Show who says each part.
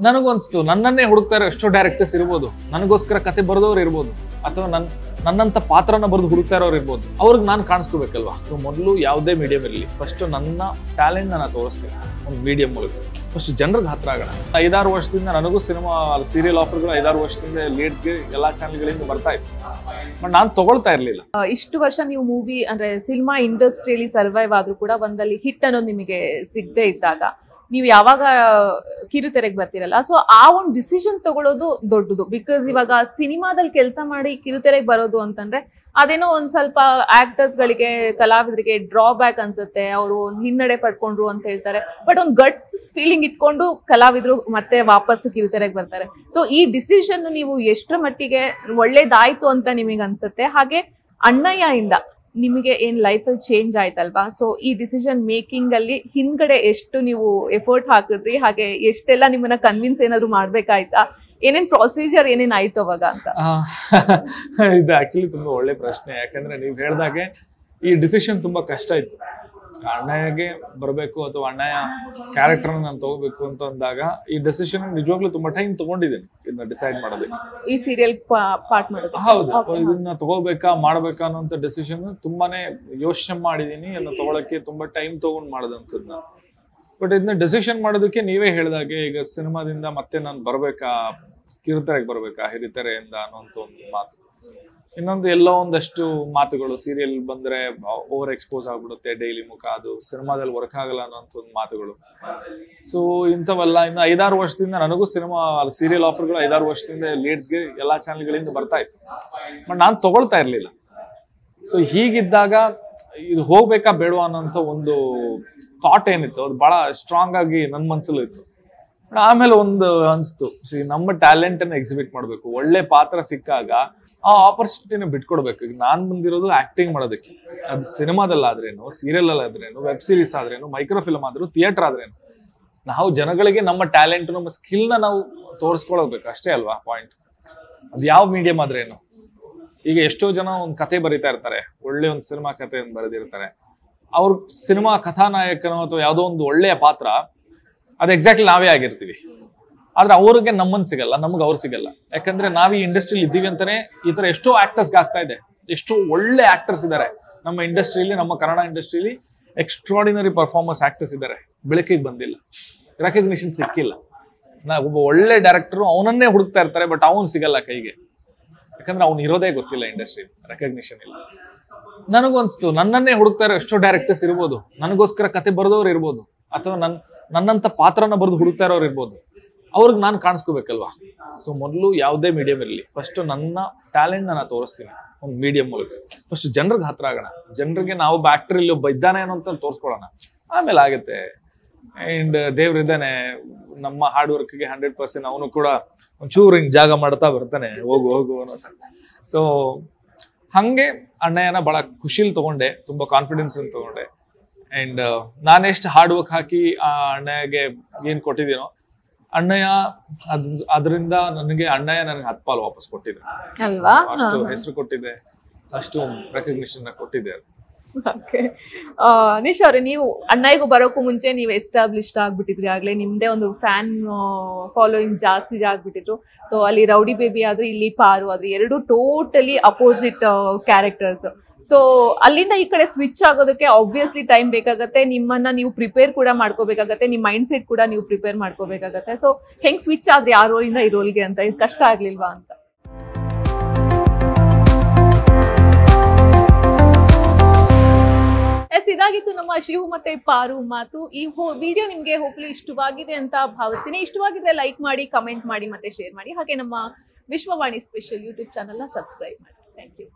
Speaker 1: ನನಗನ್ಸ್ತು ನನ್ನನ್ನೇ ಹುಡುಕ್ತಾ ಇರೋ ಎಷ್ಟೋ ಡೈರೆಕ್ಟರ್ಸ್ ಇರ್ಬೋದು, ನನಗೋಸ್ಕರ ಕತೆ ಬರೆದವ್ರು ಇರ್ಬೋದು, ಅಥವಾ ನನ್ನಂತ ಪಾತ್ರನ ಬರೆದು ಹುಡುಕ್ತಾ ಇರೋರು ಇರ್ಬೋದು. ಅವ್ರಿಗೆ ನಾನು ಕಾಣಿಸ್ಕೋಬೇಕಲ್ವಾ. ಮೊದಲು ಯಾವುದೇ ಮೀಡಿಯಂ ಇರಲಿ, ಫಸ್ಟ್ ನನ್ನ ಟ್ಯಾಲೆಂಟ್ ನಾನು ತೋರಿಸ್ತೀನಿ ಒಂದು ಮೀಡಿಯಂ ಮೂಲಕ. ಫಸ್ಟ್ ಜನರಿಗೆ ಹತ್ರ ಆಗೋಣ. 5-6 ವರ್ಷದಿಂದ ನನಗೂ ಸಿನಿಮಾ ಸೀರಿಯಲ್ ಆಫರ್ಗಳು 5-6 ವರ್ಷದಿಂದ ಲೀಡ್ಸ್ಗೆ ಎಲ್ಲಾ ಚಾನೆಲ್ಗಳಿಂದ ಬರ್ತಾ ಇತ್ತು, ಬಟ್ ನಾನು ತಗೊಳ್ತಾ ಇರ್ಲಿಲ್ಲ.
Speaker 2: ಇಷ್ಟು ವರ್ಷ ನೀವು ಮೂವಿ ಅಂದ್ರೆ ಸಿನಿಮಾ ಇಂಡಸ್ಟ್ರಿಯಲ್ಲಿ ಸರ್ವೈವ್ ಆದ್ರೂ ಕೂಡ ಒಂದಲ್ಲಿ ಹಿಟ್ ಅನ್ನೋದು ನಿಮಗೆ ಸಿಗದೆ ಇದ್ದಾಗ ನೀವು ಯಾವಾಗ ಕಿರುತೆರೆಗೆ ಬರ್ತಿರಲ್ಲ, ಸೊ ಆ ಒಂದು ಡಿಸಿಷನ್ ತಗೊಳ್ಳೋದು ದೊಡ್ಡದು. ಬಿಕಾಸ್ ಇವಾಗ ಸಿನಿಮಾದಲ್ಲಿ ಕೆಲಸ ಮಾಡಿ ಕಿರುತೆರೆಗೆ ಬರೋದು ಅಂತಂದ್ರೆ ಅದೇನೋ ಒಂದ್ ಸ್ವಲ್ಪ ಆಕ್ಟರ್ಸ್ ಗಳಿಗೆ, ಕಲಾವಿದರಿಗೆ ಡ್ರಾಬ್ಯಾಕ್ ಅನ್ಸುತ್ತೆ. ಅವರು ಒಂದು ಹಿನ್ನಡೆ ಪಡ್ಕೊಂಡ್ರು ಅಂತ ಹೇಳ್ತಾರೆ, ಬಟ್ ಒಂದು ಗಟ್ ಫೀಲಿಂಗ್ ಇಟ್ಕೊಂಡು ಕಲಾವಿದರು ಮತ್ತೆ ವಾಪಸ್ ಕಿರುತೆರೆಗೆ ಬರ್ತಾರೆ. ಸೊ ಈ ಡಿಸಿಷನ್ ನೀವು ಎಷ್ಟರ ಮಟ್ಟಿಗೆ ಒಳ್ಳೇದಾಯ್ತು ಅಂತ ನಿಮಗೆ ಅನ್ಸುತ್ತೆ? ಹಾಗೆ ಅಣ್ಣಯ್ಯ ಇಂದ ನಿಮಗೆ ಏನ್ ಲೈಫಲ್ಲಿ ಚೇಂಜ್ ಆಯ್ತಲ್ವಾ, ಸೊ ಈ ಡಿಸಿಷನ್ ಮೇಕಿಂಗ್ ಅಲ್ಲಿ ಹಿಂದ್ಗಡೆ ಎಷ್ಟು ನೀವು ಎಫರ್ಟ್ ಹಾಕಿದ್ರಿ, ಹಾಗೆ ಎಷ್ಟೆಲ್ಲ ನಿಮ್ಮನ್ನ ಕನ್ವಿನ್ಸ್ ಏನಾದ್ರು ಮಾಡ್ಬೇಕಾಯ್ತಾ, ಏನೇನ್ ಪ್ರೊಸೀಜರ್ ಏನೇನ್ ಆಯ್ತು ಅವಾಗ ಅಂತ?
Speaker 1: ಇದು ಆಕ್ಚುಲಿ ತುಂಬಾ ಒಳ್ಳೆ ಪ್ರಶ್ನೆ. ಯಾಕಂದ್ರೆ ನೀವು ಹೇಳ್ದಾಗೆ ಈ ಡಿಸಿಷನ್ ತುಂಬಾ ಕಷ್ಟ ಇತ್ತು. ಅಣ್ಣಯ್ಯಗೆ ಬರಬೇಕು ಅಥವಾ ಅಣ್ಣಯ್ಯ ಕ್ಯಾರೆಕ್ಟರ್ ನಾನು ತಗೋಬೇಕು ಅಂತ ಅಂದಾಗ ಈ ಡೆಸಿಷನ್ ನಿಜವಾಗ್ಲೂ ತುಂಬಾ ಟೈಮ್ ತಗೊಂಡಿದ್ದೀನಿ ಇದನ್ನ ಡಿಸೈಡ್ ಮಾಡೋದಕ್ಕೆ.
Speaker 2: ಈ ಸೀರಿಯಲ್ ಪಾರ್ಟ್ ಮಾಡೋದು
Speaker 1: ಹೌದು, ಇದನ್ನ ತಗೋಬೇಕಾ ಮಾಡ್ಬೇಕಾ ಅನ್ನೋಂಥ ಡೆಸಿಷನ್ ತುಂಬಾನೇ ಯೋಚನೆ ಮಾಡಿದೀನಿ. ಅದನ್ನ ತಗೊಳಕ್ಕೆ ತುಂಬಾ ಟೈಮ್ ತಗೊಂಡ್ ಮಾಡೋದಂಥದ್ದನ್ನ. ಬಟ್ ಇದನ್ನ ಡೆಸಿಷನ್ ಮಾಡೋದಕ್ಕೆ ನೀವೇ ಹೇಳ್ದಾಗೆ ಈಗ ಸಿನಿಮಾದಿಂದ ಮತ್ತೆ ನಾನು ಬರ್ಬೇಕಾ, ಕಿರುತೆರೆಗೆ ಬರ್ಬೇಕಾ ಹಿರಿತೆರೆಯಿಂದ ಅನ್ನೋಂಥ ಒಂದು ಮಾತು. ಇನ್ನೊಂದು ಎಲ್ಲೋ ಒಂದಷ್ಟು ಮಾತುಗಳು, ಸೀರಿಯಲ್ ಬಂದ್ರೆ ಓವರ್ ಎಕ್ಸ್ಪೋಸ್ ಆಗ್ಬಿಡುತ್ತೆ ಡೈಲಿ ಮುಖ, ಅದು ಸಿನಿಮಾದಲ್ಲಿ ವರ್ಕ್ ಆಗಲ್ಲ ಅನ್ನೋಂಥ ಒಂದು ಮಾತುಗಳು. ಸೊ ಇಂಥವೆಲ್ಲ ಇನ್ನು 5-6 ವರ್ಷದಿಂದ ನನಗೂ ಸಿನಿಮಾ ಸೀರಿಯಲ್ ಆಫರ್ಗಳು 5-6 ವರ್ಷದಿಂದ ಲೀಡ್ಸ್ಗೆ ಎಲ್ಲಾ ಚಾನೆಲ್ಗಳಿಂದ ಬರ್ತಾ ಇತ್ತು, ಬಟ್ ನಾನು ತಗೊಳ್ತಾ ಇರ್ಲಿಲ್ಲ. ಸೊ ಹೀಗಿದ್ದಾಗ ಇದು ಹೋಗ್ಬೇಕಾ ಬೇಡವಾ ಅನ್ನೋಂಥ ಒಂದು ಥಾಟ್ ಏನಿತ್ತು ಅದು ಬಹಳ ಸ್ಟ್ರಾಂಗ್ ಆಗಿ ನನ್ನ ಮನ್ಸಲ್ಲೂ ಇತ್ತು. ಆಮೇಲೆ ಒಂದು ಅನ್ಸ್ತು, ನಮ್ಮ ಟ್ಯಾಲೆಂಟ್ ಅನ್ನ ಎಕ್ಸಿಬಿಟ್ ಮಾಡ್ಬೇಕು. ಒಳ್ಳೆ ಪಾತ್ರ ಸಿಕ್ಕಾಗ ಆ ಆಪರ್ಚುನಿಟಿನ ಬಿಟ್ಕೊಡ್ಬೇಕು. ಈಗ ನಾನ್ ಬಂದಿರೋದು ಆಕ್ಟಿಂಗ್ ಮಾಡೋದಕ್ಕೆ, ಅದು ಸಿನಿಮಾದಲ್ಲಾದ್ರೇನು, ಸೀರಿಯಲ್ ಅಲ್ಲಾದ್ರೇನು, ವೆಬ್ ಸೀರೀಸ್ ಆದ್ರೇನು, ಮೈಕ್ರೋ ಫಿಲ್ಮ್ ಆದ್ರೂ, ಥಿಯೇಟರ್ ಆದ್ರೇನು, ನಾವು ಜನಗಳಿಗೆ ನಮ್ಮ ಟ್ಯಾಲೆಂಟ್, ನಮ್ಮ ಸ್ಕಿಲ್ ನ ನಾವು ತೋರಿಸ್ಕೊಳ್ಬೇಕು ಅಷ್ಟೇ ಅಲ್ವಾ ಪಾಯಿಂಟ್. ಅದು ಯಾವ ಮೀಡಿಯಂ ಆದ್ರೇನು. ಈಗ ಎಷ್ಟೋ ಜನ ಒಂದು ಕತೆ ಬರೀತಾ ಇರ್ತಾರೆ, ಒಳ್ಳೆ ಒಂದು ಸಿನಿಮಾ ಕಥೆಯನ್ನು ಬರೆದಿರ್ತಾರೆ. ಅವ್ರ ಸಿನಿಮಾ ಕಥಾನಾಯಕನೋ ಅಥವಾ ಯಾವುದೋ ಒಂದು ಒಳ್ಳೆಯ ಪಾತ್ರ ಅದು ಎಕ್ಸಾಕ್ಟ್ಲಿ ನಾವೇ ಆಗಿರ್ತೀವಿ. ಆದ್ರೆ ಅವ್ರಿಗೆ ನಮ್ಮನ್ ಸಿಗಲ್ಲ, ನಮ್ಗೆ ಅವ್ರು ಸಿಗಲ್ಲ. ಯಾಕಂದ್ರೆ ನಾವ್ ಈ ಇಂಡಸ್ಟ್ರಿಲಿ ಇದ್ದೀವಿ ಅಂತಾನೆ ಈ ತರ ಎಷ್ಟೋ ಆಕ್ಟರ್ಸ್ಗೆ ಆಗ್ತಾ ಇದೆ. ಎಷ್ಟೋ ಒಳ್ಳೆ ಆಕ್ಟರ್ಸ್ ಇದ್ದಾರೆ ನಮ್ಮ ಇಂಡಸ್ಟ್ರಿಯಲ್ಲಿ, ನಮ್ಮ ಕನ್ನಡ ಇಂಡಸ್ಟ್ರಿಯಲ್ಲಿ ಎಕ್ಸ್ಟ್ರಾಡಿನರಿ ಪರ್ಫಾರ್ಮೆನ್ಸ್ ಆಕ್ಟರ್ಸ್ ಇದ್ದಾರೆ, ಬೆಳಕಿಗೆ ಬಂದಿಲ್ಲ, ರೆಕಗ್ನಿಷನ್ ಸಿಕ್ಕಿಲ್ಲ. ಒಬ್ಬ ಒಳ್ಳೆ ಡೈರೆಕ್ಟರ್ ಅವನನ್ನೇ ಹುಡುಕ್ತಾ ಇರ್ತಾರೆ, ಬಟ್ ಅವನು ಸಿಗಲ್ಲ ಕೈಗೆ. ಯಾಕಂದ್ರೆ ಅವ್ನು ಇರೋದೇ ಗೊತ್ತಿಲ್ಲ, ಇಂಡಸ್ಟ್ರಿ ರೆಕಗ್ನಿಷನ್ ಇಲ್ಲ. ನನಗನ್ಸ್ತು ನನ್ನನ್ನೇ ಹುಡುಕ್ತಾ ಇರೋ ಎಷ್ಟೋ ಡೈರೆಕ್ಟರ್ಸ್ ಇರ್ಬೋದು, ನನಗೋಸ್ಕರ ಕತೆ ಬರೆದವ್ರು ಇರ್ಬೋದು, ಅಥವಾ ನನ್ನಂತ ಪಾತ್ರನ ಬರೆದು ಹುಡುಕ್ತಾ ಇರೋರು ಇರ್ಬೋದು. ಅವ್ರಿಗೆ ನಾನು ಕಾಣಿಸ್ಕೋಬೇಕಲ್ವಾ. ಸೊ ಮೊದಲು ಯಾವುದೇ ಮೀಡಿಯಂ ಇರಲಿ, ಫಸ್ಟ್ ನನ್ನ ಟ್ಯಾಲೆಂಟ್ ನಾನು ತೋರಿಸ್ತೀನಿ ಒಂದು ಮೀಡಿಯಂ ಮೂಲಕ. ಫಸ್ಟ್ ಜನರಿಗೆ ಹತ್ರ ಆಗೋಣ, ಜನರಿಗೆ ನಾವು ಒಬ್ಬ ಆಕ್ಟರ್ ಇಲ್ಲಿ ಒಬ್ಬ ಇದ್ದಾನೆ ಅನ್ನೋಂತ ತೋರಿಸ್ಕೊಳ್ಳೋಣ, ಆಮೇಲೆ ಆಗುತ್ತೆ. ಅಂಡ್ ದೇವ್ರಿದ್ದಾನೆ, ನಮ್ಮ ಹಾರ್ಡ್ ವರ್ಕ್ಗೆ 100% ಅವನು ಕೂಡ ಒಂಚೂರು ಹಿಂಗ್ ಜಾಗ ಮಾಡ್ತಾ ಬರ್ತಾನೆ, ಹೋಗು ಹೋಗು ಅನ್ನೋ. ಸೊ ಹಂಗೆ ಅಣ್ಣಯ್ಯನ ಬಹಳ ಖುಷಿಲ್ ತಗೊಂಡೆ, ತುಂಬಾ ಕಾನ್ಫಿಡೆನ್ಸ್ ಅಂತ ತಗೊಂಡೆ. ಅಂಡ್ ನಾನೆಷ್ಟು ಹಾರ್ಡ್ ವರ್ಕ್ ಹಾಕಿ ಆ ಅಣ್ಣಯ್ಯಗೆ ಏನ್ ಕೊಟ್ಟಿದ್ದೀನೋ, ಅಣ್ಣಯ್ಯ ಅದರಿಂದ ನನಗೆ 10 ಪಾಲು ವಾಪಸ್ ಕೊಟ್ಟಿದೆ
Speaker 2: ಅಲ್ವಾ.
Speaker 1: ಅಷ್ಟು ಹೆಸರು ಕೊಟ್ಟಿದೆ, ಅಷ್ಟು ರೆಕಗ್ನಿಷನ್ ಕೊಟ್ಟಿದೆ.
Speaker 2: ಓಕೆ, ನಿಶ್ ಅವ್ರೆ, ನೀವು ಅಣ್ಣಯ್ಯಗೂ ಬರೋಕ್ಕೂ ಮುಂಚೆ ನೀವು ಎಸ್ಟಾಬ್ಲಿಷ್ಡ್ ಆಗ್ಬಿಟ್ಟಿದ್ರಿ, ಆಗ್ಲೇ ನಿಮ್ದೇ ಒಂದು ಫ್ಯಾನ್ ಫಾಲೋಯಿಂಗ್ ಜಾಸ್ತಿ ಆಗ್ಬಿಟ್ಟಿದ್ರು. ಸೊ ಅಲ್ಲಿ ರೌಡಿ ಬೇಬಿ ಆದ್ರೆ ಇಲ್ಲಿ ಪಾರು ಆದ್ರೆ ಎರಡು ಟೋಟಲಿ ಅಪೋಸಿಟ್ ಕ್ಯಾರೆಕ್ಟರ್ಸ್. ಸೊ ಅಲ್ಲಿಂದ ಈ ಕಡೆ ಸ್ವಿಚ್ ಆಗೋದಕ್ಕೆ ಆಬ್ವಿಯಸ್ಲಿ ಟೈಮ್ ಬೇಕಾಗತ್ತೆ, ನಿಮ್ಮನ್ನ ನೀವು ಪ್ರಿಪೇರ್ ಕೂಡ ಮಾಡ್ಕೋಬೇಕಾಗತ್ತೆ, ನಿಮ್ಮ ಮೈಂಡ್ ಸೆಟ್ ಕೂಡ ನೀವು ಪ್ರಿಪೇರ್ ಮಾಡ್ಕೋಬೇಕಾಗತ್ತೆ. ಸೊ ಹೆಂಗ್ ಸ್ವಿಚ್ ಆದ್ರಿ ಆ ರೋಲಿಂದ ಈ ರೋಲ್ಗೆ ಅಂತ? ಇದು ಕಷ್ಟ ಆಗ್ಲಿಲ್ವಾ ಅಂತ? ಇದಾಗಿತ್ತು ನಮ್ಮ ಶಿವು ಮತ್ತೆ ಪಾರು ಮಾತು. ಈ ವಿಡಿಯೋ ನಿಮ್ಗೆ ಹೋಪ್ಲಿ ಇಷ್ಟವಾಗಿದೆ ಅಂತ ಭಾವಿಸ್ತೀನಿ. ಇಷ್ಟವಾಗಿದ್ರೆ ಲೈಕ್ ಮಾಡಿ, ಕಮೆಂಟ್ ಮಾಡಿ, ಮತ್ತೆ ಶೇರ್ ಮಾಡಿ. ಹಾಗೆ ನಮ್ಮ ವಿಶ್ವವಾಣಿ ಸ್ಪೆಷಲ್ ಯೂಟ್ಯೂಬ್ ಚಾನೆಲ್ ನ ಸಬ್ಸ್ಕ್ರೈಬ್ ಮಾಡಿ. Thank you.